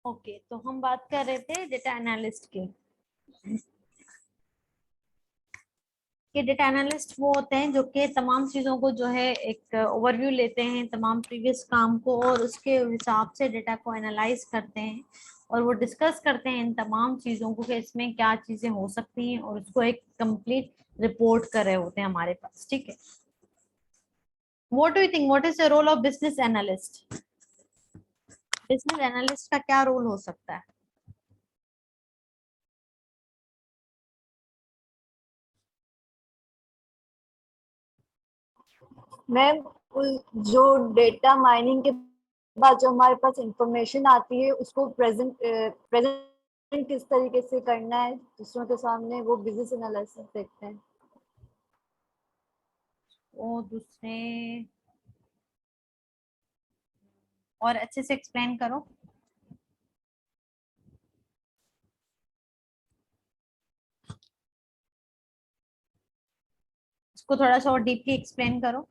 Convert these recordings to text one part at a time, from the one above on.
Okay, तो हम बात कर रहे थे डेटा एनालिस्ट की। कि डेटा एनालिस्ट वो होते हैं जो कि तमाम चीज़ों को जो है एक ओवरव्यू लेते हैं, तमाम प्रीवियस काम को, और उसके हिसाब से डेटा को एनालाइज करते हैं और वो डिस्कस करते हैं इन तमाम चीज़ों को कि इसमें क्या चीज़ें हो सकती हैं, और उसको एक कंप्लीट रिपोर्ट कर रहे होते हैं हमारे पास। ठीक है, what do you think, what is the role of business analyst? Business analyst का क्या रोल हो सकता है? मैम, जो डेटा माइनिंग के बाद जो हमारे पास इंफॉर्मेशन आती है उसको प्रेजेंट किस तरीके से करना है दूसरों के सामने, वो बिजनेस एनालिसिस देखते हैं। वो दूसरे और अच्छे से एक्सप्लेन करो। इसको थोड़ा सा और डीपली एक्सप्लेन करो।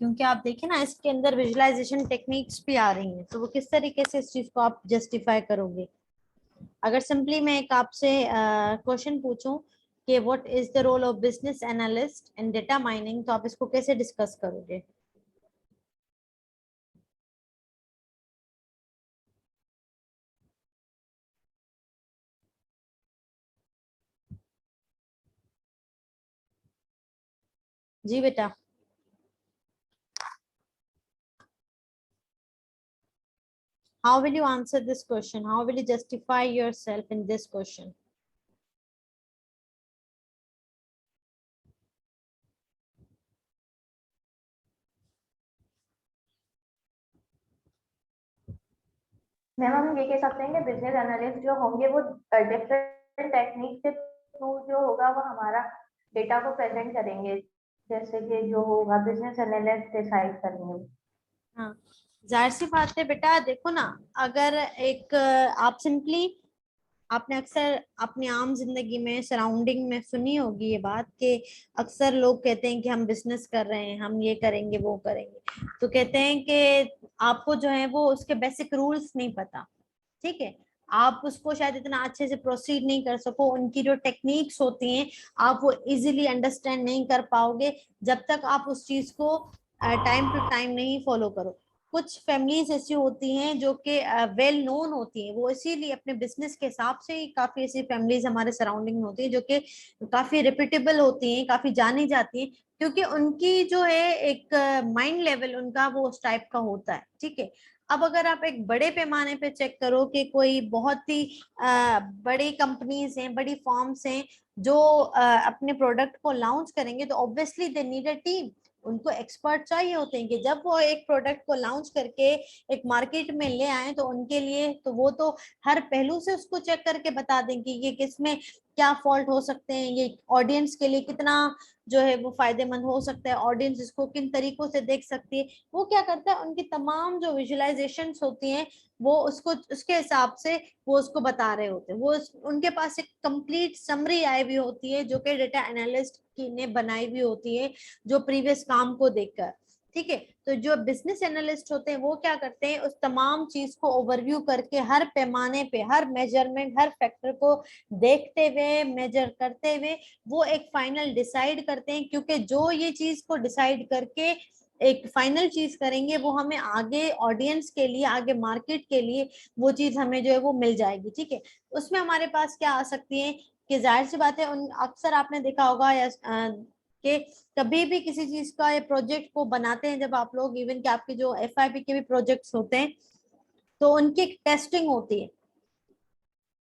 क्योंकि आप देखिए ना, इसके अंदर विजुअलाइजेशन टेक्निक्स भी आ रही हैं, तो वो किस तरीके से इस चीज को आप जस्टिफाई करोगे? अगर सिंपली मैं एक आपसे क्वेश्चन पूछूं कि what is the role of business analyst in data mining, तो आप इसको कैसे डिस्कस करोगे? जी बेटा। How will you answer this question? How will you justify yourself in this question? Ma'am, हम ये कह सकते हैं कि बिजनेस एनालिस्ट जो होंगे वो डिफरेंट टेक्निक के थ्रू जो होगा वो हमारा डेटा को प्रेजेंट करेंगे, जैसे कि जो होगा बिजनेस एनालिस्ट डिसाइड करेंगे। हाँ, जाहिर सी बात है बेटा। देखो ना, अगर एक आप सिंपली, आपने अक्सर अपनी आम जिंदगी में सराउंडिंग में सुनी होगी ये बात कि अक्सर लोग कहते हैं कि हम बिजनेस कर रहे हैं, हम ये करेंगे वो करेंगे, तो कहते हैं कि आपको जो है वो उसके बेसिक रूल्स नहीं पता। ठीक है, आप उसको शायद इतना अच्छे से प्रोसीड नहीं कर सको, उनकी जो टेक्निक्स होती हैं आप वो इजीली अंडरस्टैंड नहीं कर पाओगे जब तक आप उस चीज को टाइम टू टाइम नहीं फॉलो करो। कुछ फैमिलीज ऐसी होती हैं जो कि वेल नोन होती हैं, वो इसीलिए अपने बिजनेस के हिसाब से ही काफी ऐसी फैमिलीज हमारे सराउंडिंग में होती हैं जो कि काफी रिपीटेबल होती हैं, काफी जानी जाती हैं, क्योंकि उनकी जो है एक माइंड लेवल उनका वो उस टाइप का होता है। ठीक है, अब अगर आप एक बड़े पैमाने पे चेक करो कि कोई बहुत ही बड़ी कंपनीज हैं, बड़ी फॉर्म्स हैं जो अपने प्रोडक्ट को लॉन्च करेंगे, तो obviously they need a team. उनको एक्सपर्ट चाहिए होते हैं कि जब वो एक प्रोडक्ट को लॉन्च करके एक मार्केट में ले आए तो उनके लिए तो वो तो हर पहलू से उसको चेक करके बता दें कि ये किसमें क्या फॉल्ट हो सकते हैं, ये ऑडियंस के लिए कितना जो है वो फायदेमंद हो सकता है, ऑडियंस इसको किन तरीकों से देख सकती है। वो क्या करता है, उनकी तमाम जो विजुअलाइजेशंस होती हैं वो उसको उसके हिसाब से वो उसको बता रहे होते हैं। वो उनके पास एक कंप्लीट समरी आई हुई होती है जो कि डेटा एनालिस्ट की ने बनाई हुई होती है, जो प्रीवियस काम को देखकर। ठीक है, तो जो बिजनेस एनालिस्ट होते हैं वो क्या करते हैं, उस तमाम चीज को ओवरव्यू करके हर पैमाने पे हर मेजरमेंट हर फैक्टर को देखते हुए मेजर करते हुए वो एक फाइनल डिसाइड करते हैं, क्योंकि जो ये चीज को डिसाइड करके एक फाइनल चीज करेंगे वो हमें आगे ऑडियंस के लिए, आगे मार्केट के लिए वो चीज हमें जो है वो मिल जाएगी। ठीक है, उसमें हमारे पास क्या आ सकती है कि जाहिर सी बात है, उन अक्सर आपने देखा होगा या कि कभी भी किसी चीज का ये प्रोजेक्ट को बनाते हैं जब आप लोग, इवन कि आपके जो एफआईपी के भी प्रोजेक्ट्स होते हैं तो उनकी एक टेस्टिंग होती है।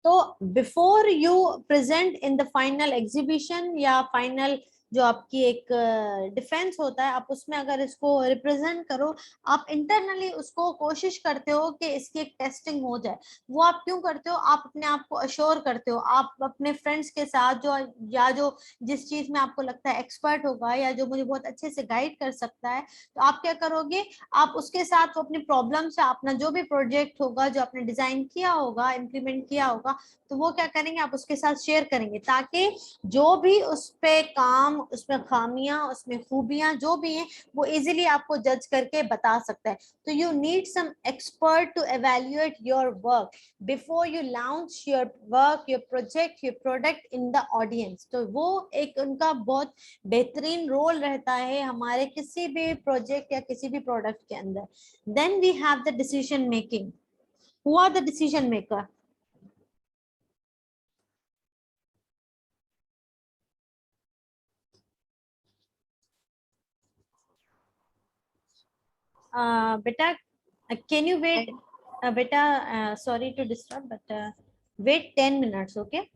तो before you present in the final exhibition या फाइनल जो आपकी एक डिफेंस होता है, आप उसमें अगर इसको रिप्रेजेंट करो, आप इंटरनली उसको कोशिश करते हो कि इसकी एक टेस्टिंग हो जाए। वो आप क्यों करते हो? आप अपने आप को अश्योर करते हो, आप अपने फ्रेंड्स के साथ जो या जो जिस चीज में आपको लगता है एक्सपर्ट होगा या जो मुझे बहुत अच्छे से गाइड कर सकता है, तो आप क्या करोगे, आप उसके साथ वो अपनी प्रॉब्लम से अपना जो भी प्रोजेक्ट होगा, जो आपने डिजाइन किया होगा, इम्प्लीमेंट किया होगा, तो वो क्या करेंगे, आप उसके साथ शेयर करेंगे, ताकि जो भी उस पे काम, उसमें खामियां, उसमें खूबियां जो भी हैं, वो इजीली आपको जज करके बता सकता है। तो you need some expert to evaluate your work before you launch your work, your project, your product in the audience। तो वो एक उनका बहुत बेहतरीन रोल रहता है हमारे किसी भी प्रोजेक्ट या किसी भी प्रोडक्ट के अंदर। Then we have the decision making. Who are the decision maker? बेटा, can you wait? Beta, sorry to disturb, but wait 10 minutes, okay?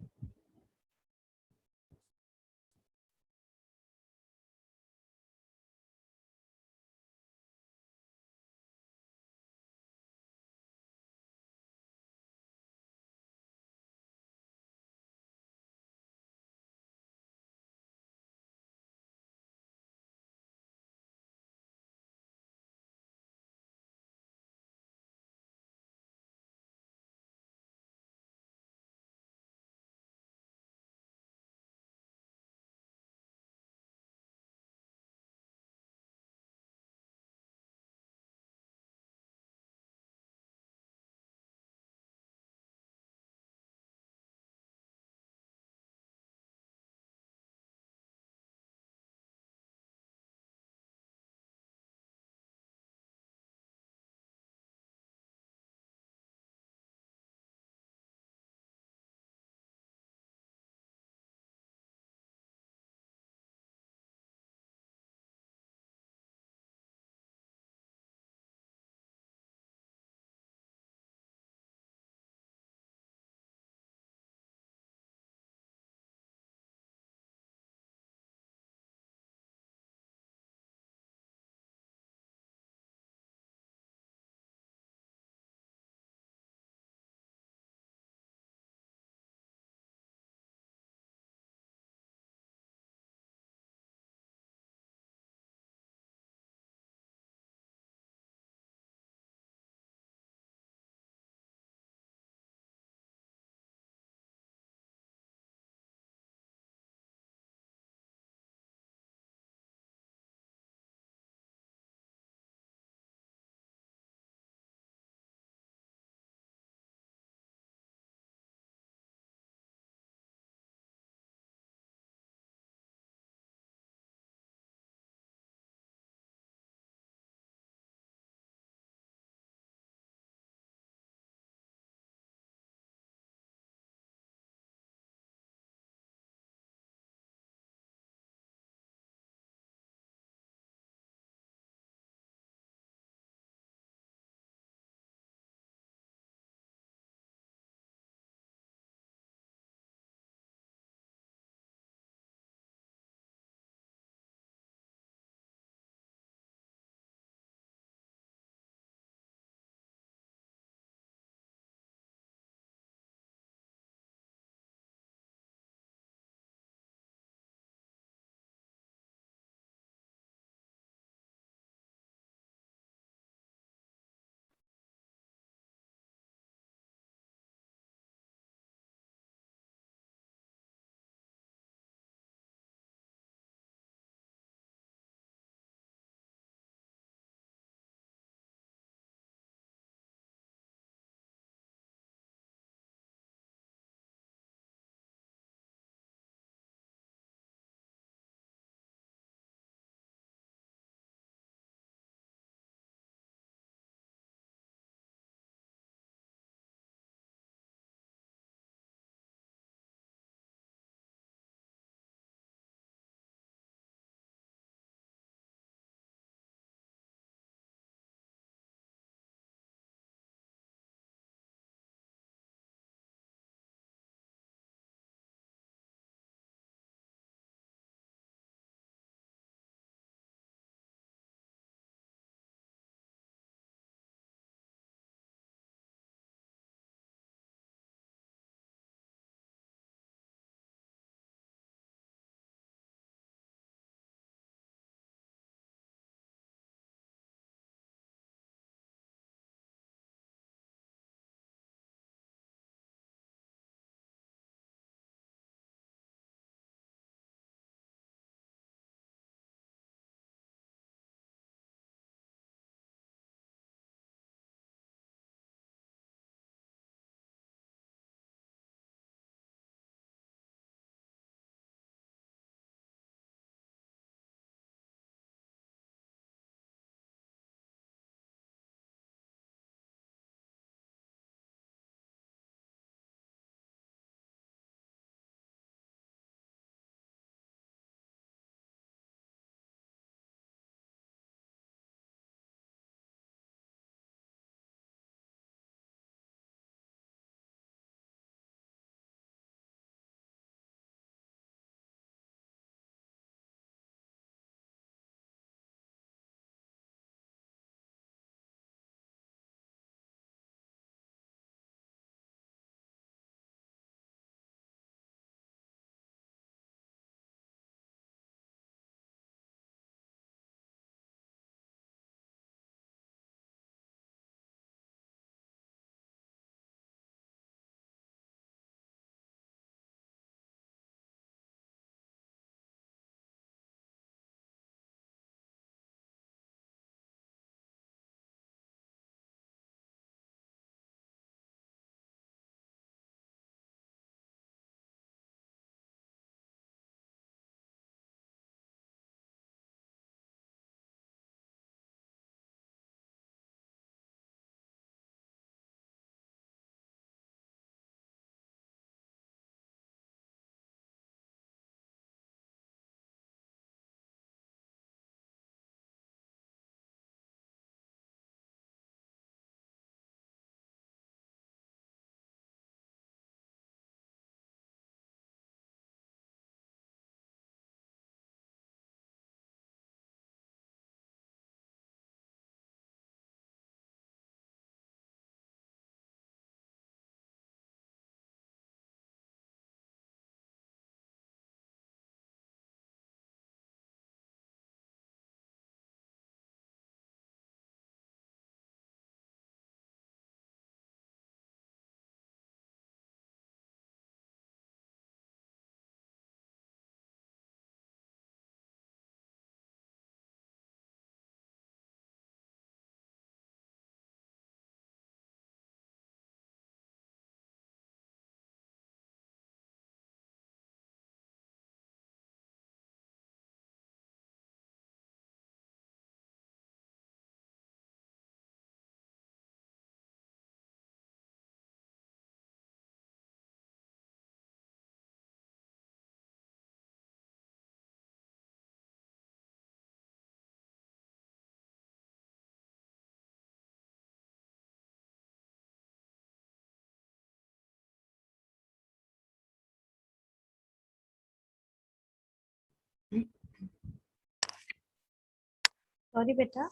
Sorry बेटा,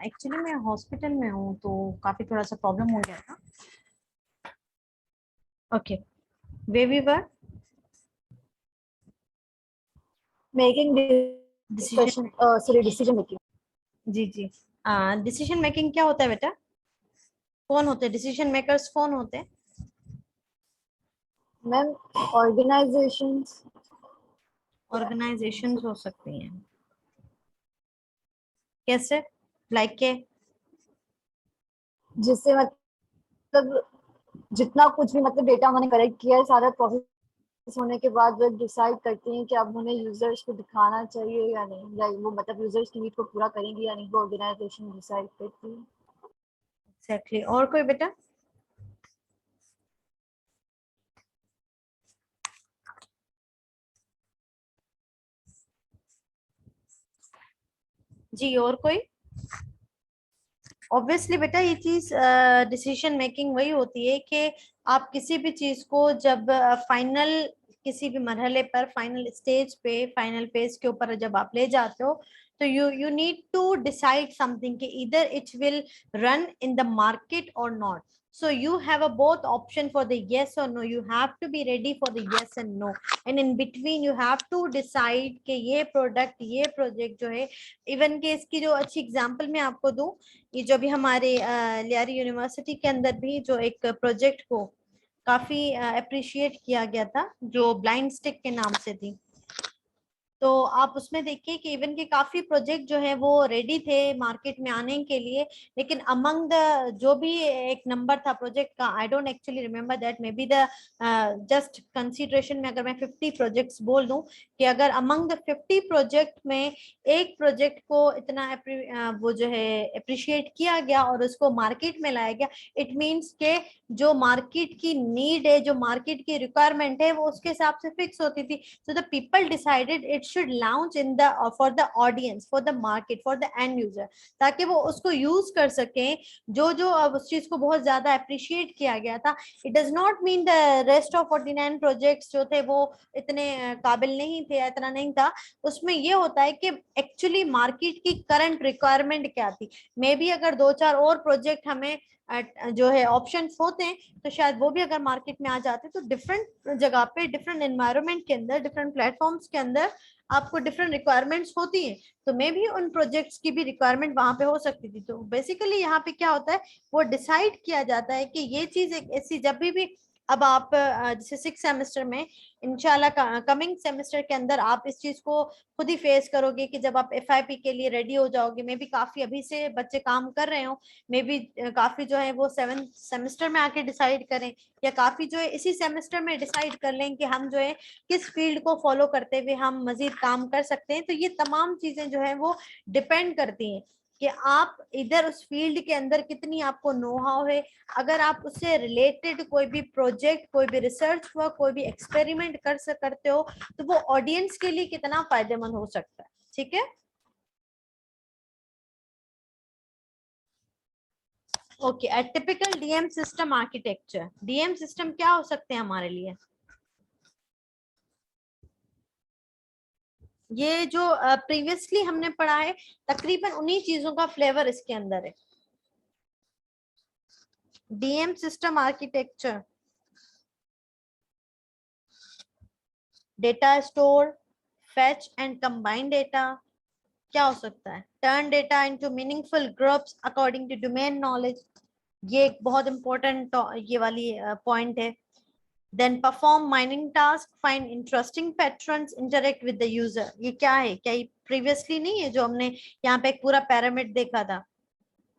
एक्चुअली मैं हॉस्पिटल में हूँ तो काफी थोड़ा सा प्रॉब्लम हो गया था। Okay, way we were making decision. Decision making. जी जी, डिसीजन मेकिंग क्या होता है बेटा? कौन होते हैं डिसीजन मेकर्स? कौन होते हैं? Ma'am organisations. ऑर्गेनाइजेशंस हो सकती हैं। कैसे? लाइक के? जिससे मतलब जितना कुछ भी मतलब डेटा उन्होंने कलेक्ट किया है, सारा प्रोसेस होने के बाद वो डिसाइड करते हैं कि अब उन्हें यूजर्स को दिखाना चाहिए या नहीं, या वो मतलब यूजर्स की नीड को पूरा करेंगे या नहीं, वो ऑर्गेनाइजेशन डिसाइड करती है। एक्जैक्टली। और कोई बेटा? जी, और कोई? ऑब्वियसली बेटा ये चीज डिसीजन मेकिंग वही होती है कि आप किसी भी चीज को जब फाइनल किसी भी मरहले पर, फाइनल स्टेज पे, फाइनल फेज के ऊपर जब आप ले जाते हो, तो you need to decide something कि इधर it will run in the market और not. So you have a both option for the yes or no. You have to be ready for the yes and no, and in between you have to decide कि ये product, ये project जो है, even के इसकी जो अच्छी example मैं आपको दूं, ये जो भी हमारे लियारी यूनिवर्सिटी के अंदर भी जो एक प्रोजेक्ट को काफी अप्रिशिएट किया गया था, जो ब्लाइंड स्टिक के नाम से थी, तो आप उसमें देखिए कि इवन के काफी प्रोजेक्ट जो है वो रेडी थे मार्केट में आने के लिए, लेकिन अमंग द जो भी एक नंबर था प्रोजेक्ट का, I don't actually remember that, may be the just consideration में अगर मैं 50 प्रोजेक्ट्स बोल दूं कि अगर अमंग द 50 प्रोजेक्ट में एक प्रोजेक्ट को इतना वो जो है अप्रिशिएट किया गया और उसको मार्केट में लाया गया, इट मीन्स के जो मार्केट की नीड है, जो मार्केट की रिक्वायरमेंट है, वो उसके हिसाब से फिक्स होती थी. So the people decided it should launch in the for the audience, for the market, for the end user, ताकि वो उसको यूज कर सकें. जो जो अब उस चीज को बहुत ज्यादा अप्रिशिएट किया गया था, it does not mean the rest of 49 projects जो थे वो इतने काबिल नहीं थे, इतना नहीं था. उसमें ये होता है कि एक्चुअली मार्केट की करंट रिक्वायरमेंट क्या थी. मे बी अगर 2-4 और प्रोजेक्ट हमें जो है ऑप्शन होते हैं, तो शायद वो भी अगर मार्केट में आ जाते, तो डिफरेंट जगह पे, डिफरेंट एनवायरनमेंट के अंदर, डिफरेंट प्लेटफॉर्म्स के अंदर आपको डिफरेंट रिक्वायरमेंट्स होती हैं, तो मे भी उन प्रोजेक्ट्स की भी रिक्वायरमेंट वहां पे हो सकती थी. तो बेसिकली यहाँ पे क्या होता है, वो डिसाइड किया जाता है कि ये चीज एक ऐसी, जब भी अब आप जैसे 6 सेमेस्टर में, इंशाल्लाह कमिंग सेमेस्टर के अंदर आप इस चीज को खुद ही फेस करोगे कि जब आप FIP के लिए रेडी हो जाओगे, मे बी काफी अभी से बच्चे काम कर रहे हो, मे बी काफी जो है वो 7th सेमेस्टर में आके डिसाइड करें, या काफी जो है इसी सेमेस्टर में डिसाइड कर लें कि हम जो है किस फील्ड को फॉलो करते हुए हम मजीद काम कर सकते हैं. तो ये तमाम चीजें जो है वो डिपेंड करती हैं कि आप इधर उस फील्ड के अंदर कितनी आपको नो हाउ है. अगर आप उससे रिलेटेड कोई भी प्रोजेक्ट, कोई भी रिसर्च हुआ, कोई भी एक्सपेरिमेंट करते हो, तो वो ऑडियंस के लिए कितना फायदेमंद हो सकता है. ठीक है, okay. Typical DM system architecture. DM system क्या हो सकते हैं हमारे लिए? ये जो प्रीवियसली हमने पढ़ा है, तकरीबन उन्हीं चीजों का फ्लेवर इसके अंदर है. DM system architecture, data store, fetch and combine data. क्या हो सकता है? Turn data into meaningful groups according to domain knowledge. ये एक बहुत इंपॉर्टेंट ये वाली पॉइंट है. Then perform mining task, find interesting patterns, interact with the user. ये क्या है? क्या ये प्रीवियसली नहीं है जो हमने यहाँ पे एक पूरा पैरामिड देखा था?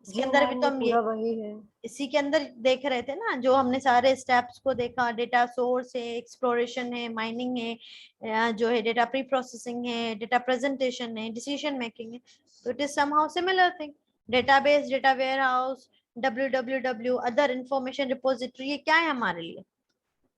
इसके जी अंदर भी मैम, तो ये हम पूरा वही है। इसी के अंदर देख रहे थे ना, जो हमने सारे स्टेप्स को देखा. डेटा सोर्स है, एक्सप्लोरेशन है, माइनिंग है, जो है डेटा प्री प्रोसेसिंग है, डेटा प्रेजेंटेशन है, डिसीजन मेकिंग है. तो it is somehow similar thing. Database, data warehouse, WWW, other information repository, ये क्या है हमारे लिए?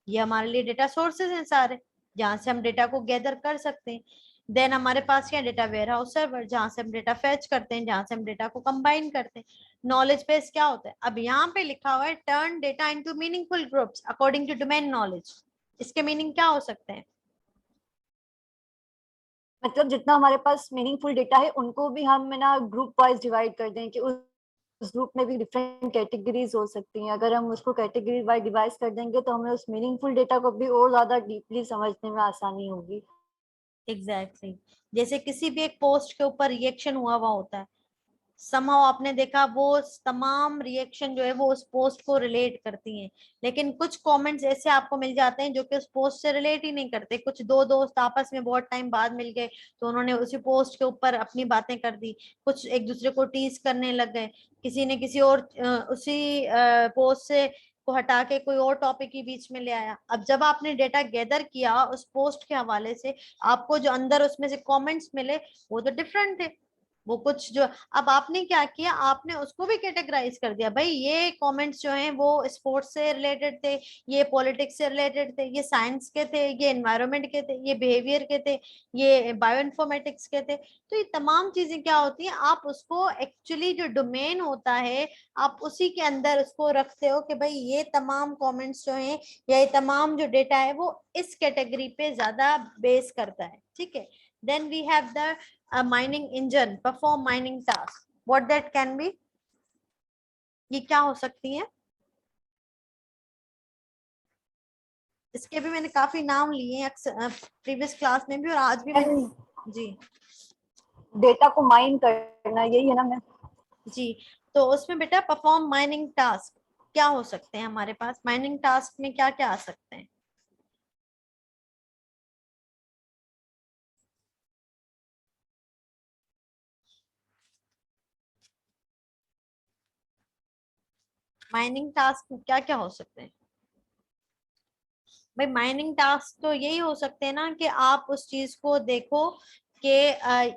ये हमारे लिए डेटा सोर्सेज हैं सारे, जहाँ से हम डेटा को गैदर कर सकते हैं. देन हमारे पास क्या? डेटा वेयर हाउस सर्वर, जहाँ से हम डेटा फेच करते हैं, जहाँ से हम डेटा को कंबाइन करते हैं. नॉलेज बेस क्या होता है? अब यहाँ पे लिखा हुआ है turn data into meaningful groups according to domain knowledge. इसके मीनिंग क्या हो सकते हैं? मतलब जितना हमारे पास मीनिंगफुल डेटा है उनको भी हम ना ग्रुप वाइज डिवाइड कर दें कि उस ग्रुप में भी डिफरेंट कैटेगरीज हो सकती हैं। अगर हम उसको कैटेगरी वाइज डिवाइड कर देंगे तो हमें उस मीनिंगफुल डेटा को भी और ज्यादा डीपली समझने में आसानी होगी। Exactly exactly. जैसे किसी भी एक पोस्ट के ऊपर रिएक्शन हुआ हुआ होता है, समहाउ आपने देखा वो तमाम रिएक्शन जो है वो उस पोस्ट को रिलेट करती हैं, लेकिन कुछ कमेंट्स ऐसे आपको मिल जाते हैं जो कि उस पोस्ट से रिलेट ही नहीं करते। कुछ दो दोस्त आपस में बहुत टाइम बाद मिल गए तो उन्होंने उसी पोस्ट के ऊपर अपनी बातें कर दी, कुछ एक दूसरे को टीज करने लग गए, किसी ने किसी और उसी पोस्ट से को हटा के कोई और टॉपिक ही बीच में ले आया। अब जब आपने डेटा गैदर किया उस पोस्ट के हवाले से, आपको जो अंदर उसमें से कमेंट्स मिले वो तो डिफरेंट थे। वो कुछ जो, अब आपने क्या किया, आपने उसको भी कैटेगराइज कर दिया, भाई ये कमेंट्स जो हैं वो स्पोर्ट्स से रिलेटेड थे, ये पॉलिटिक्स से रिलेटेड थे, ये साइंस के थे, ये एनवायरनमेंट के थे, ये बिहेवियर के थे, ये बायोइन्फॉर्मेटिक्स के थे। तो ये तमाम चीजें क्या होती हैं, आप उसको एक्चुअली जो डोमेन होता है आप उसी के अंदर उसको रखते हो कि भाई ये तमाम कमेंट्स जो हैं या ये तमाम जो डेटा है वो इस कैटेगरी पे ज्यादा बेस करता है। ठीक है, then we have the a mining engine perform mining task, what that can be, ये क्या हो सकती है? इसके भी मैंने काफी नाम लिए हैं प्रीवियस क्लास में भी और आज भी मैंने। जी डेटा को माइन करना, यही है ना मैम? जी, तो उसमें बेटा परफॉर्म माइनिंग टास्क क्या हो सकते हैं हमारे पास, माइनिंग टास्क में क्या क्या आ सकते हैं? माइनिंग टास्क में क्या क्या हो सकते हैं? भाई माइनिंग टास्क तो यही हो सकते हैं ना कि आप उस चीज को देखो कि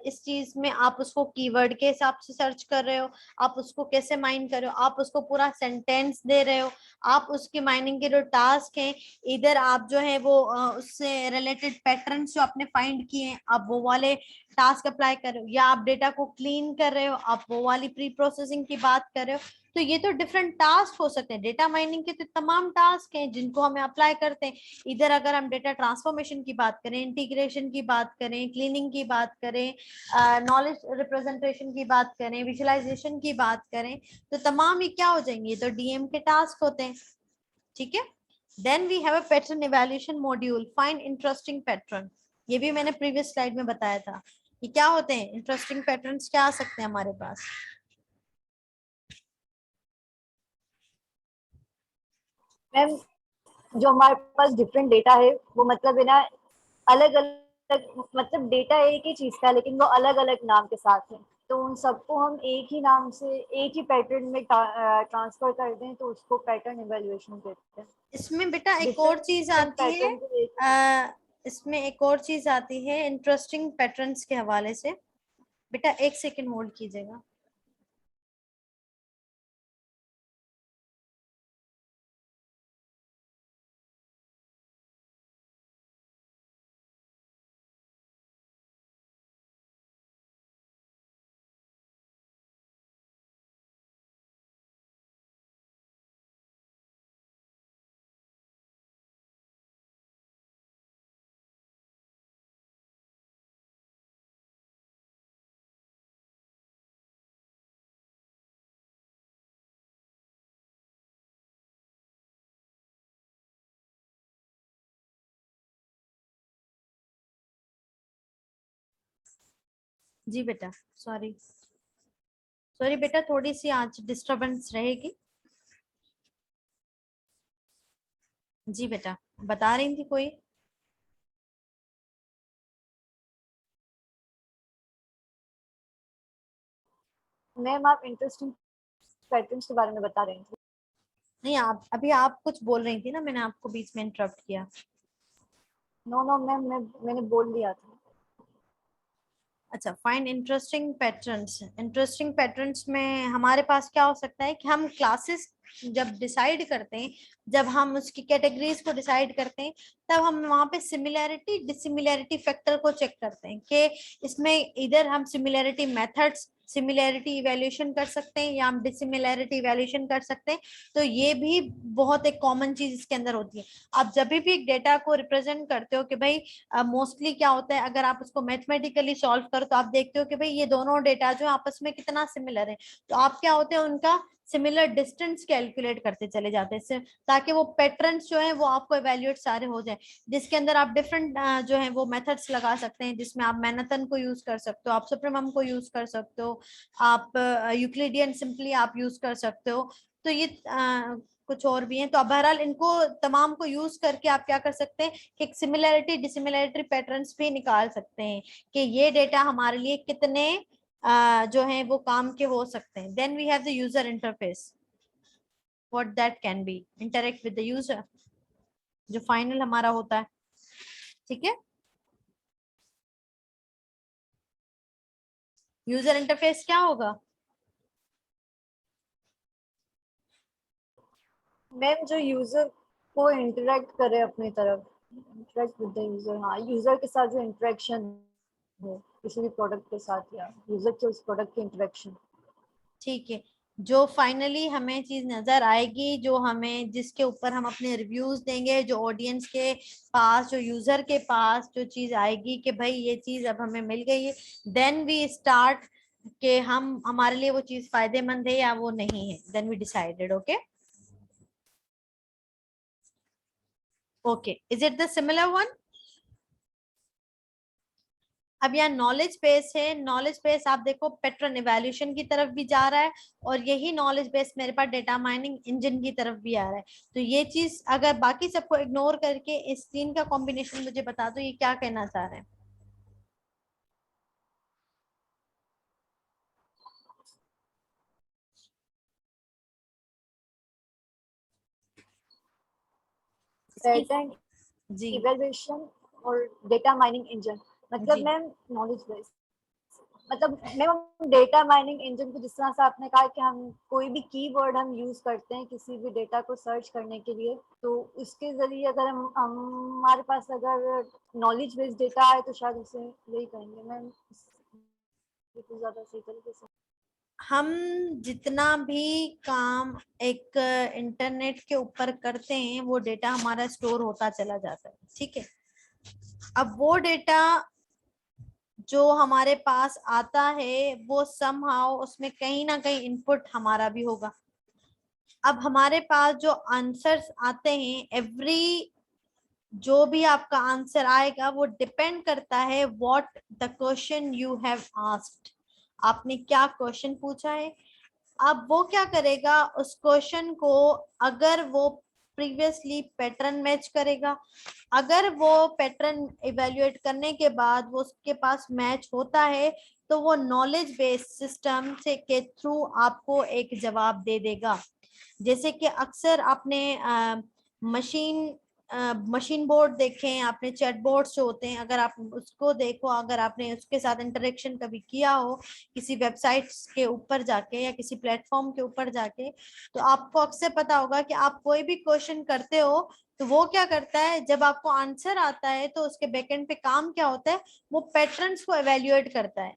इस चीज में आप उसको कीवर्ड के हिसाब से सर्च कर रहे हो, आप उसको कैसे माइन कर रहे हो, आप उसको पूरा सेंटेंस दे रहे हो, आप उसकी माइनिंग के जो टास्क हैं इधर आप जो है वो उससे रिलेटेड पैटर्न्स जो आपने फाइंड किए हैं आप वो वाले टास्क अप्लाई कर रहे हो, या आप डेटा को क्लीन कर रहे हो आप वो वाली प्री प्रोसेसिंग की बात कर रहे हो। तो ये तो डिफरेंट टास्क हो सकते हैं, डेटा माइनिंग के तो तमाम टास्क हैं जिनको हमें अप्लाई करते हैं। इधर अगर हम डेटा ट्रांसफॉर्मेशन की बात करें, इंटीग्रेशन की बात करें, क्लीनिंग की बात करें, नॉलेज रिप्रेजेंटेशन की बात करें, विजुअलाइजेशन की बात करें, तो तमाम ये क्या हो जाएंगे, तो डीएम के टास्क होते हैं। ठीक है, then we have a pattern evaluation module, find interesting pattern, ये भी मैंने प्रीवियस स्लाइड में बताया था। ये क्या होते हैं इंटरेस्टिंग पैटर्न्स, क्या आ सकते हैं हमारे पास? मैम जो हमारे पास डिफरेंट डेटा है वो मतलब है ना अलग अलग, मतलब डेटा एक ही चीज का है लेकिन वो अलग अलग नाम के साथ है, तो उन सबको हम एक ही नाम से एक ही पैटर्न में ट्रांसफर कर दें तो उसको पैटर्न इवैल्यूएशन कहते हैं। इसमें बेटा एक और चीज डिफरेंट आती है, पैटर्न को एक इसमें एक और चीज आती है इंटरेस्टिंग पैटर्न्स के हवाले से। बेटा एक सेकंड होल्ड कीजिएगा। जी बेटा, सॉरी सॉरी बेटा, थोड़ी सी आज डिस्टरबेंस रहेगी। जी बेटा, बता रही थी कोई? मैम आप इंटरेस्टिंग पैटर्न्स के बारे में बता रहे थे। नहीं, आप अभी आप कुछ बोल रही थी ना, मैंने आपको बीच में इंटरप्ट किया। नो नो मैम मैंने बोल दिया था। अच्छा, find interesting patterns, interesting patterns में हमारे पास क्या हो सकता है कि हम क्लासेस जब डिसाइड करते हैं, जब हम उसकी कैटेगरीज को डिसाइड करते हैं, तब हम वहां पे सिमिलैरिटी डिसिमिलैरिटी फैक्टर को चेक करते हैं कि इसमें इधर हम सिमिलैरिटी मेथड्स सिमिलैरिटी इवैल्यूएशन कर सकते हैं या हम डिसिमिलैरिटी इवैल्यूएशन कर सकते हैं। तो ये भी बहुत एक कॉमन चीज इसके अंदर होती है। आप जब भी एक डेटा को रिप्रेजेंट करते हो कि भाई मोस्टली क्या होता है, अगर आप उसको मैथमेटिकली सॉल्व करो तो आप देखते हो कि भाई ये दोनों डेटा जो आपस में कितना सिमिलर है, तो आप क्या होते हैं उनका सिमिलर डिस्टेंस कैलकुलेट करते चले जाते हैं, ताकि वो पैटर्न्स जो है वो आपको इवेल्युएट सारे हो जाए, जिसके अंदर आप डिफरेंट जो है वो मेथड्स लगा सकते हैं, जिसमें आप मैनहट्टन को यूज कर सकते हो, आप सुप्रीमम को यूज कर सकते हो, आप यूक्लिडियन सिंपली आप यूज कर सकते हो। तो ये कुछ और भी हैं। तो आप बहरहाल इनको तमाम को यूज करके आप क्या कर सकते हैं कि एक सिमिलैरिटी डिसिमिलैरिटी पैटर्न्स भी निकाल सकते हैं कि ये डेटा हमारे लिए कितने जो है वो काम के हो सकते हैं। Then we have the user interface, what that can be interact with the user, जो फाइनल हमारा होता है। ठीक है, यूजर इंटरफेस क्या होगा? मैम जो यूजर को इंटरेक्ट करे अपनी तरफ, इंटरेक्ट विद द यूजर, हाँ यूजर के साथ जो इंटरेक्शन हो किसी भी प्रोडक्ट के साथ या यूजर के उस प्रोडक्ट के इंटरेक्शन। ठीक है, जो फाइनली हमें चीज नजर आएगी, जो हमें जिसके ऊपर हम अपने रिव्यूज देंगे, जो ऑडियंस के पास, जो यूजर के पास जो चीज आएगी कि भाई ये चीज अब हमें मिल गई है, देन वी स्टार्ट कि हम हमारे लिए वो चीज फायदेमंद है या वो नहीं है, then we decided. Okay okay, is it the similar one? अब यहाँ नॉलेज बेस है, नॉलेज बेस आप देखो पैटर्न इवैल्यूएशन की तरफ भी जा रहा है, और यही नॉलेज बेस मेरे पास डेटा माइनिंग इंजन की तरफ भी आ रहा है। तो ये चीज अगर बाकी सबको इग्नोर करके इस तीन का कॉम्बिनेशन मुझे बता दो, ये क्या कहना चाह रहे हैं? इसकी पैटर्न जी इवैल्यूएशन और डेटा माइनिंग इंजन, मतलब जी मैम नॉलेज बेस, मतलब मैम डेटा माइनिंग इंजन को जिस तरह से आपने कहा कि हम कोई भी कीवर्ड हम यूज करते हैं किसी भी डेटा को सर्च करने के लिए, तो उसके जरिए अगर हमारे पास अगर नॉलेज बेस्ड डेटा आए तो शायद उसे यही कहेंगे मैम, ज्यादा सही तरीके से। हम जितना भी काम एक इंटरनेट के ऊपर करते हैं वो डेटा हमारा स्टोर होता चला जाता है। ठीक है, अब वो डेटा जो हमारे पास आता है वो समहाउ उसमें कहीं ना कहीं इनपुट हमारा भी होगा। अब हमारे पास जो आंसर्स आते हैं, एवरी जो भी आपका आंसर आएगा वो डिपेंड करता है what the question you have asked, आपने क्या क्वेश्चन पूछा है। अब वो क्या करेगा, उस क्वेश्चन को अगर वो प्रीवियसली पैटर्न मैच करेगा, अगर वो पैटर्न इवेल्युएट करने के बाद वो उसके पास मैच होता है, तो वो नॉलेज बेस्ड सिस्टम से के थ्रू आपको एक जवाब दे देगा। जैसे कि अक्सर आपने मशीन बोर्ड देखे हैं, आपने चैट बोर्ड्स जो होते हैं, अगर आप उसको देखो, अगर आपने उसके साथ इंटरेक्शन कभी किया हो किसी वेबसाइट्स के ऊपर जाके या किसी प्लेटफॉर्म के ऊपर जाके, तो आपको अक्सर पता होगा कि आप कोई भी क्वेश्चन करते हो तो वो क्या करता है, जब आपको आंसर आता है तो उसके बैकएंड पे काम क्या होता है, वो पैटर्न्स को एवेल्युएट करता है,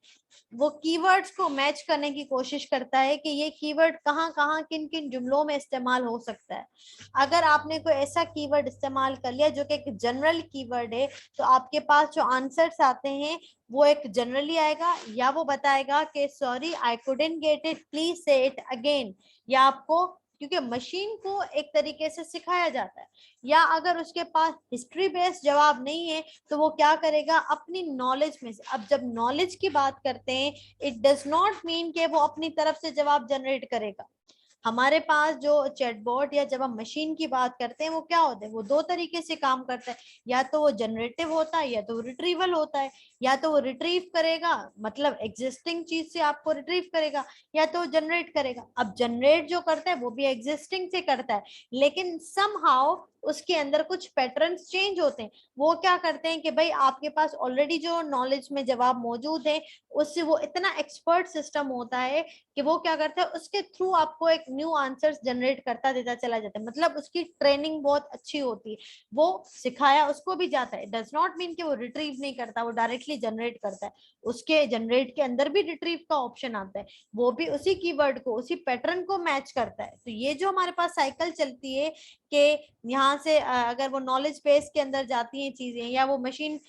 वो कीवर्ड्स को मैच करने की कोशिश करता है कि ये कीवर्ड कहाँ कहाँ किन किन जुमलों में इस्तेमाल हो सकता है। अगर आपने कोई ऐसा कीवर्ड इस्तेमाल कर लिया जो कि एक जनरल कीवर्ड है, तो आपके पास जो आंसर्स आते हैं वो एक जनरली आएगा, या वो बताएगा कि sorry I couldn't get it, please से इट अगेन, या आपको, क्योंकि मशीन को एक तरीके से सिखाया जाता है, या अगर उसके पास हिस्ट्री बेस्ड जवाब नहीं है तो वो क्या करेगा, अपनी नॉलेज में से। अब जब नॉलेज की बात करते हैं, इट डज नॉट मीन कि वो अपनी तरफ से जवाब जनरेट करेगा। हमारे पास जो चैटबॉट या जब हम मशीन की बात करते हैं वो क्या होता है, वो दो तरीके से काम करता है, या तो वो जनरेटिव होता है या तो वो रिट्रीवल होता है। या तो वो रिट्रीव करेगा, मतलब एग्जिस्टिंग चीज से आपको रिट्रीव करेगा, या तो जनरेट करेगा। अब जनरेट जो करता है वो भी एग्जिस्टिंग से करता है, लेकिन समहाउ उसके अंदर कुछ पैटर्न्स चेंज होते हैं। वो क्या करते हैं कि भाई आपके पास ऑलरेडी जो नॉलेज में जवाब मौजूद है उससे वो इतना एक्सपर्ट सिस्टम होता है कि वो क्या करता है उसके थ्रू आपको एक न्यू आंसर्स जनरेट करता देता चला जाता है। मतलब उसकी ट्रेनिंग बहुत अच्छी होती है, वो सिखाया उसको भी जाता है। डज नॉट मीन कि वो रिट्रीव नहीं करता, वो डायरेक्टली जनरेट करता है। उसके जनरेट के अंदर भी रिट्रीव का ऑप्शन आता है, वो भी उसी कीवर्ड को उसी पैटर्न को मैच करता है। तो ये जो हमारे पास साइकिल चलती है कि यहाँ से अगर वो नॉलेज बेस के अंदर जाती हैं चीजें, या वो मशीन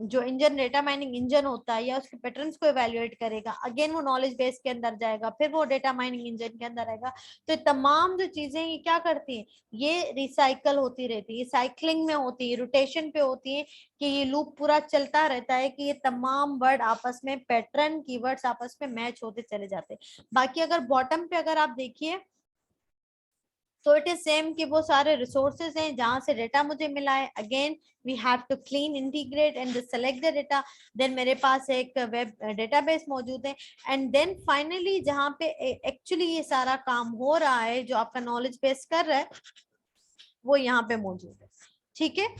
जो इंजन डेटा माइनिंग इंजन होता है या उसके पैटर्न्स को इवेल्युएट करेगा, अगेन वो नॉलेज बेस के अंदर जाएगा, फिर वो डेटा माइनिंग इंजन के अंदर आएगा। तो तमाम जो चीजें ये क्या करती हैं, ये रिसाइकल होती रहती है, साइक्लिंग में होती है, रोटेशन पे होती है, कि ये लूप पूरा चलता रहता है कि ये तमाम वर्ड आपस में पैटर्न कीवर्ड्स आपस में मैच होते चले जाते हैं। बाकी अगर बॉटम पे अगर आप देखिए तो इट इज सेम कि वो सारे रिसोर्सेज हैं जहां से डेटा मुझे मिला है। Again we have to clean, integrate and select the data. Then मेरे पास एक वेब डेटाबेस मौजूद है, एंड देन फाइनली जहां पे एक्चुअली ये सारा काम हो रहा है जो आपका नॉलेज बेस कर रहा है वो यहाँ पे मौजूद है। ठीक है,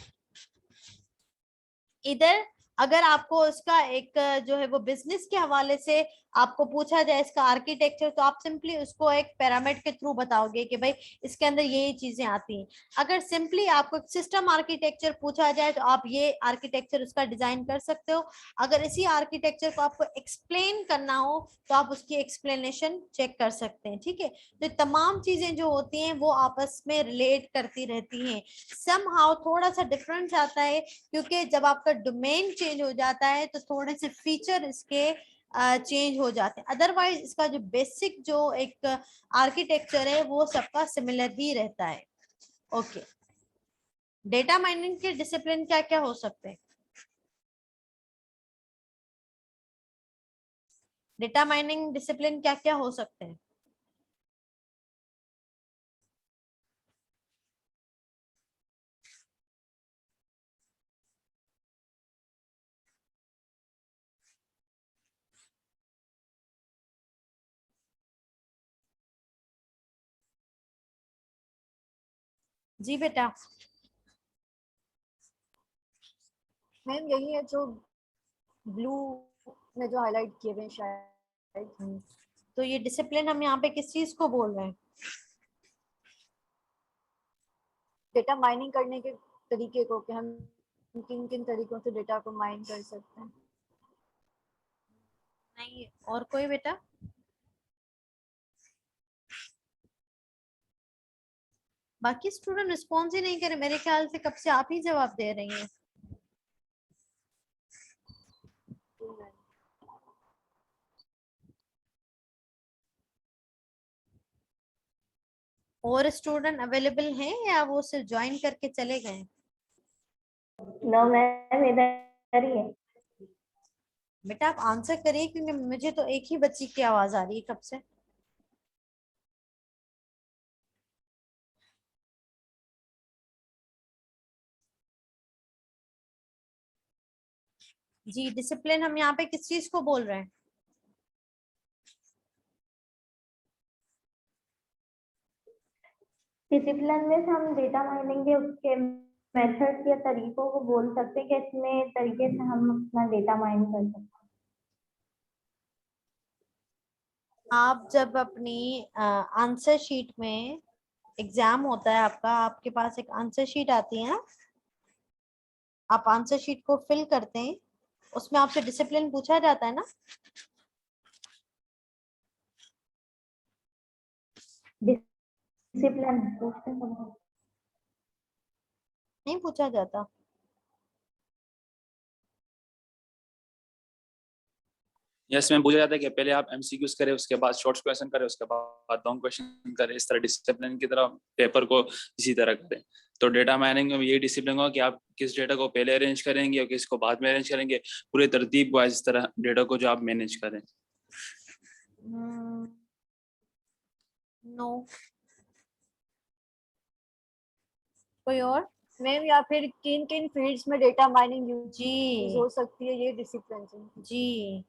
इधर अगर आपको उसका एक जो है वो बिजनेस के हवाले से आपको पूछा जाए इसका आर्किटेक्चर, तो आप सिंपली उसको एक पिरामिड के थ्रू बताओगे कि भाई इसके अंदर ये चीजें आती हैं। अगर सिंपली आपको एक सिस्टम आर्किटेक्चर पूछा जाए तो आप ये आर्किटेक्चर उसका डिजाइन कर सकते हो। अगर इसी आर्किटेक्चर को आपको एक्सप्लेन करना हो तो आप उसकी एक्सप्लेनेशन चेक कर सकते हैं। ठीक है, तो तमाम चीजें जो होती हैं वो आपस में रिलेट करती रहती हैं। समहाउ थोड़ा सा डिफरेंस आता है क्योंकि जब आपका डोमेन चेंज हो जाता है तो थोड़े से फीचर इसके चेंज हो जाते हैं। अदरवाइज इसका जो बेसिक जो एक आर्किटेक्चर है वो सबका सिमिलर ही रहता है। ओके, डेटा माइनिंग के डिसिप्लिन क्या क्या हो सकते हैं? डेटा माइनिंग डिसिप्लिन क्या क्या हो सकते हैं? जी बेटा। मैम यही है जो ब्लू में जो हाईलाइट किए हुए हैं शायद। तो ये डिसिप्लिन हम यहाँ पे किस चीज को बोल रहे हैं? डेटा माइनिंग करने के तरीके को, कि हम किन किन तरीकों से डेटा को माइन कर सकते हैं। नहीं, और कोई बेटा? बाकी स्टूडेंट रिस्पॉन्स ही नहीं करे, मेरे ख्याल से कब से आप ही जवाब दे रही हैं। और स्टूडेंट अवेलेबल हैं या वो सिर्फ ज्वाइन करके चले गए? नो मैम, इधर ही है। बेटा आप आंसर करिए क्योंकि मुझे तो एक ही बच्ची की आवाज आ रही है कब से। जी, डिसिप्लिन हम यहाँ पे किस चीज को बोल रहे हैं? डिसिप्लिन में हम डेटा माइनिंग के उसके मेथड्स या तरीकों को बोल सकते हैं कि इसमें तरीके से हम अपना डेटा माइन कर सकते हैं। आप जब अपनी आंसर शीट में, एग्जाम होता है आपका, आपके पास एक आंसर शीट आती है ना, आप आंसर शीट को फिल करते हैं, उसमें आपसे डिसिप्लिन पूछा जाता है ना? डिसिप्लिन पूछते हैं। नहीं पूछा जाता? यस मैम, पूछा जाता है कि पहले आप एमसीक्यूज करें, उसके बाद शॉर्ट क्वेश्चन करें, उसके बाद लॉन्ग क्वेश्चन करें। इस तरह डिसिप्लिन की तरह पेपर को इसी तरह करें। तो डेटा माइनिंग में ये डिसिप्लिन होगा कि आप किस डेटा को पहले अरेंज करेंगे और किसको बाद में अरेंज करेंगे, पूरे तरतीब वाइज इस तरह डेटा को जो आप मैनेज करें। नो। कोई और? मैम या फिर किन किन फील्ड्स में डेटा माइनिंग यूज जी हो सकती है, ये डिसिप्लिन से। जी,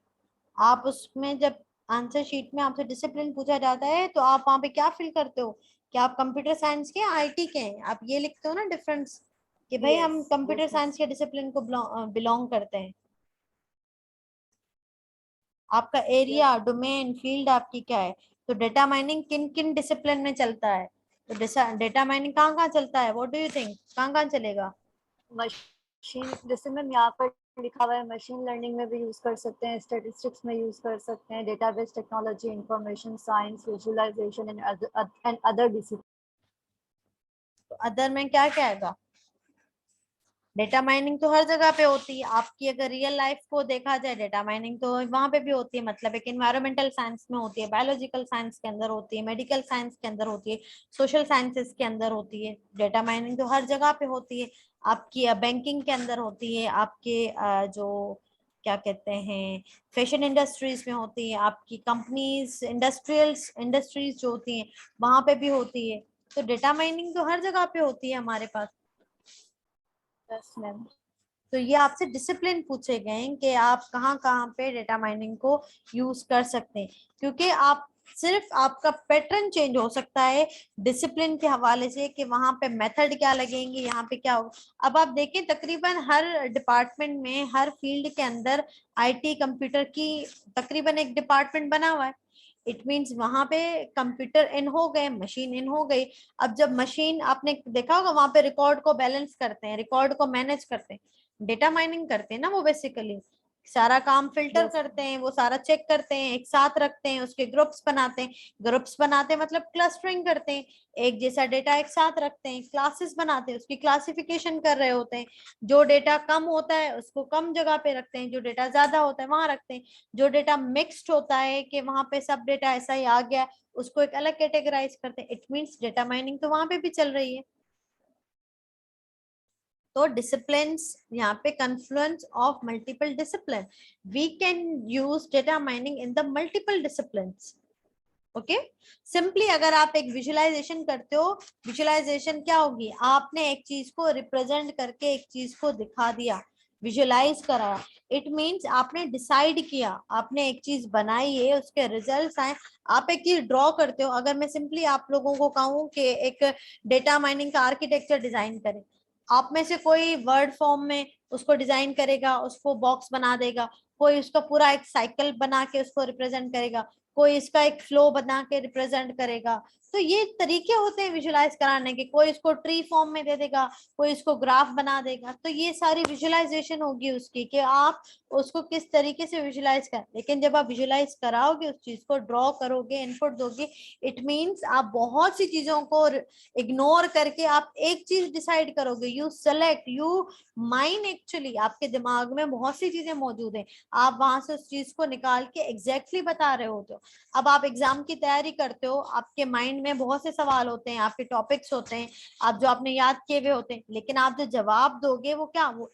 आप उसमें जब आंसर शीट में आपसे डिसिप्लिन पूछा जाता है तो आप वहां पे क्या फिल करते हो कि आप कंप्यूटर साइंस के आईटी के हैं, आप ये लिखते हो ना डिफरेंस कि भाई हम Yes, कंप्यूटर yes, साइंस के डिसिप्लिन को बिलोंग करते हैं। आपका एरिया, डोमेन, फील्ड आपकी क्या है। तो डेटा माइनिंग किन किन डिसिप्लिन में चलता है, तो डेटा माइनिंग कहाँ कहाँ चलता है, व्हाट डू यू थिंक, कहाँ कहाँ चलेगा। मशीन, जैसे मैम यहाँ पर लिखा हुआ है, मशीन लर्निंग में भी यूज कर सकते हैं, स्टैटिस्टिक्स में यूज कर सकते हैं, database technology, information science, visualisation and other discipline. तो अदर में क्या क्या आएगा। डेटा माइनिंग तो हर जगह पे होती है आपकी, अगर रियल लाइफ को देखा जाए डेटा माइनिंग तो वहां पे भी होती है, मतलब एक इन्वायरमेंटल साइंस में होती है, बायोलॉजिकल साइंस के अंदर होती है, मेडिकल साइंस के अंदर होती है, सोशल साइंसेस के अंदर होती है। डेटा माइनिंग तो हर जगह पे होती है, आपकी बैंकिंग के अंदर होती है, आपके जो क्या कहते हैं फैशन इंडस्ट्रीज में होती है, आपकी कंपनीज इंडस्ट्रीज जो होती हैं वहां पे भी होती है। तो डेटा माइनिंग तो हर जगह पे होती है हमारे पास। Yes ma'am. तो ये आपसे डिसिप्लिन पूछे गए हैं कि आप कहाँ कहाँ पे डेटा माइनिंग को यूज कर सकते हैं, क्योंकि आप सिर्फ आपका पैटर्न चेंज हो सकता है डिसिप्लिन के हवाले से कि वहां पे मेथड क्या लगेंगे, यहाँ पे क्या होगा। अब आप देखें तकरीबन हर डिपार्टमेंट में, हर फील्ड के अंदर आईटी कंप्यूटर की तकरीबन एक डिपार्टमेंट बना हुआ है। इट मीन्स वहां पे कंप्यूटर इन हो गए, मशीन इन हो गई। अब जब मशीन, आपने देखा होगा वहां पे रिकॉर्ड को बैलेंस करते हैं, रिकॉर्ड को मैनेज करते हैं, डेटा माइनिंग करते हैं ना वो, बेसिकली सारा काम फिल्टर यस करते हैं, वो सारा चेक करते हैं, एक साथ रखते हैं, उसके ग्रुप्स बनाते हैं। ग्रुप्स बनाते हैं मतलब क्लस्टरिंग करते हैं, एक जैसा डेटा एक साथ रखते हैं, क्लासेस बनाते हैं, उसकी क्लासिफिकेशन कर रहे होते हैं। जो डेटा कम होता है उसको कम जगह पे रखते हैं, जो डेटा ज्यादा होता है वहां रखते हैं। जो डेटा मिक्स्ड होता है कि वहां पे सब डेटा ऐसा ही आ गया, उसको एक अलग कैटेगराइज करते हैं। इट मीन्स डेटा माइनिंग तो वहां पे भी चल रही है। तो डिसिप्लिन्स यहाँ पे confluence of multiple discipline, we can use data mining in the multiple disciplines. Okay, simply अगर आप एक विजुअलाइजेशन करते हो, विजुअलाइजेशन क्या होगी, आपने एक चीज को रिप्रेजेंट करके एक चीज को दिखा दिया, विजुअलाइज करा। इट मींस आपने डिसाइड किया, आपने एक चीज बनाई है, उसके रिजल्ट्स आए। आप एक चीज ड्रॉ करते हो, अगर मैं सिंपली आप लोगों को कहूँ कि एक डेटा माइनिंग का आर्किटेक्चर डिजाइन करें, आप में से कोई वर्ड फॉर्म में उसको डिजाइन करेगा, उसको बॉक्स बना देगा, कोई उसका पूरा एक साइकिल बना के उसको रिप्रेजेंट करेगा, कोई इसका एक फ्लो बना के रिप्रेजेंट करेगा। तो ये तरीके होते हैं विजुलाइज कराने के, कोई इसको ट्री फॉर्म में दे देगा, कोई इसको ग्राफ बना देगा। तो ये सारी विजुलाइजेशन होगी उसकी कि आप उसको किस तरीके से विजुलाइज कर। लेकिन जब आप विजुलाइज कराओगे, उस चीज को ड्रॉ करोगे, इनपुट दोगे, इट मीन्स आप बहुत सी चीजों को इग्नोर करके आप एक चीज डिसाइड करोगे। You select, you mind, actually आपके दिमाग में बहुत सी चीजें मौजूद हैं, आप वहां से उस चीज को निकाल के एग्जैक्टली बता रहे होते हो। अब आप एग्जाम की तैयारी करते हो, आपके माइंड में बहुत से सवाल होते हैं, आपके टॉपिक्स होते हैं, आप जो आपने याद किए हुए होते हैं, लेकिन आप जो जवाब दोगे वो क्या, वो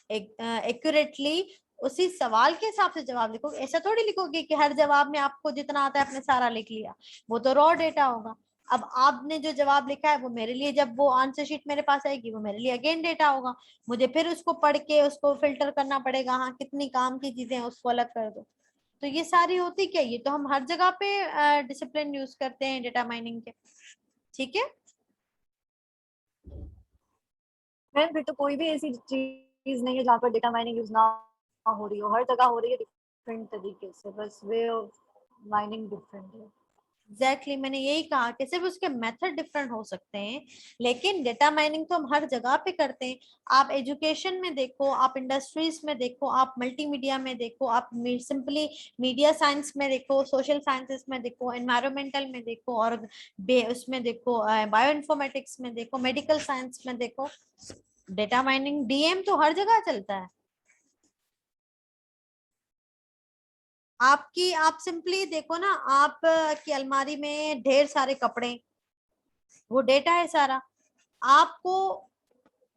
एक्यूरेटली उसी सवाल के हिसाब से जवाब लिखोगे। ऐसा थोड़ी लिखोगे कि हर जवाब में आपको जितना आता है आपने सारा लिख लिया, वो तो रॉ डेटा होगा। अब आपने जो जवाब लिखा है वो मेरे लिए, जब वो आंसर शीट मेरे पास आएगी, वो मेरे लिए अगेन डेटा होगा। मुझे फिर उसको पढ़ के उसको फिल्टर करना पड़ेगा, हाँ कितनी काम की चीजें हैं उसको अलग कर दो। तो ये सारी होती क्या, ये तो हम हर जगह पे डिसिप्लिन यूज करते हैं डेटा माइनिंग के। ठीक है, मैम फिर तो कोई भी ऐसी चीज नहीं है जहाँ पर डेटा माइनिंग यूज ना हो रही हो, हर जगह हो रही है डिफरेंट तरीके से, बस वे ऑफ माइनिंग डिफरेंट है। एग्जैक्टली मैंने यही कहा कि सिर्फ उसके मेथड डिफरेंट हो सकते हैं, लेकिन डेटा माइनिंग तो हम हर जगह पे करते हैं। आप एजुकेशन में देखो, आप इंडस्ट्रीज में देखो, आप मल्टीमीडिया में देखो, आप सिंपली मीडिया साइंस में देखो, सोशल साइंसेस में देखो, एनवायरमेंटल में देखो, और उसमें देखो बायो इन्फॉर्मेटिक्स में देखो, मेडिकल साइंस में देखो, डेटा माइनिंग डीएम तो हर जगह चलता है। आपकी, आप सिंपली देखो ना, आप की अलमारी में ढेर सारे कपड़े, वो डेटा है सारा। आपको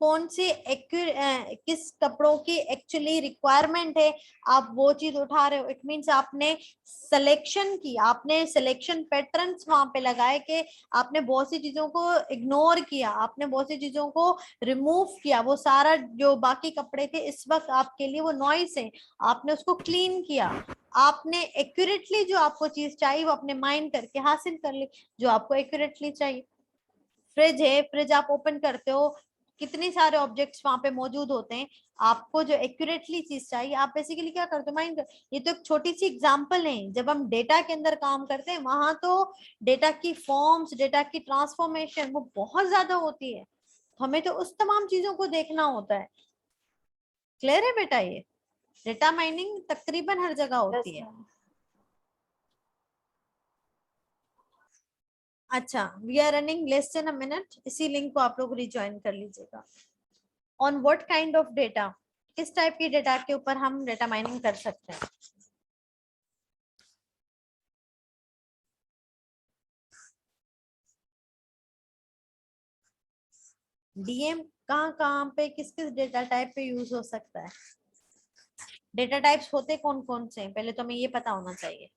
कौन सी किस कपड़ों की एक्चुअली रिक्वायरमेंट है, आप वो चीज उठा रहे हो। इट मीन्स आपने सिलेक्शन की, आपने सिलेक्शन पैटर्न्स वहां पे लगाए कि आपने बहुत सी चीजों को इग्नोर किया, आपने बहुत सी चीजों को रिमूव किया। वो सारा जो बाकी कपड़े थे इस वक्त आपके लिए वो नॉइस है, आपने उसको क्लीन किया। आपने एक्यूरेटली जो आपको चीज चाहिए वो अपने माइंड करके हासिल कर ली, जो आपको एक्यूरेटली चाहिए। फ्रिज है, फ्रिज आप ओपन करते हो, कितने सारे ऑब्जेक्ट्स वहां पे मौजूद होते हैं, आपको जो एक्यूरेटली चीज चाहिए आप बेसिकली क्या करते हो, माइंड। ये तो एक छोटी सी एग्जांपल है, जब हम डेटा के अंदर काम करते हैं वहां तो डेटा की फॉर्म्स, डेटा की ट्रांसफॉर्मेशन वो बहुत ज्यादा होती है, हमें तो उस तमाम चीजों को देखना होता है। क्लियर है बेटा? ये डेटा माइनिंग तकरीबन हर जगह होती है। अच्छा, we are running less than a minute, इसी लिंक को आप लोग रिज्वाइन कर लीजिएगा। On what kind of data, किस टाइप की डेटा के ऊपर हम डेटा माइनिंग कर सकते हैं। डीएम कहाँ कहाँ पे किस किस डेटा टाइप पे यूज हो सकता है। डेटा टाइप्स होते कौन कौन से हैं, पहले तो हमें ये पता होना चाहिए।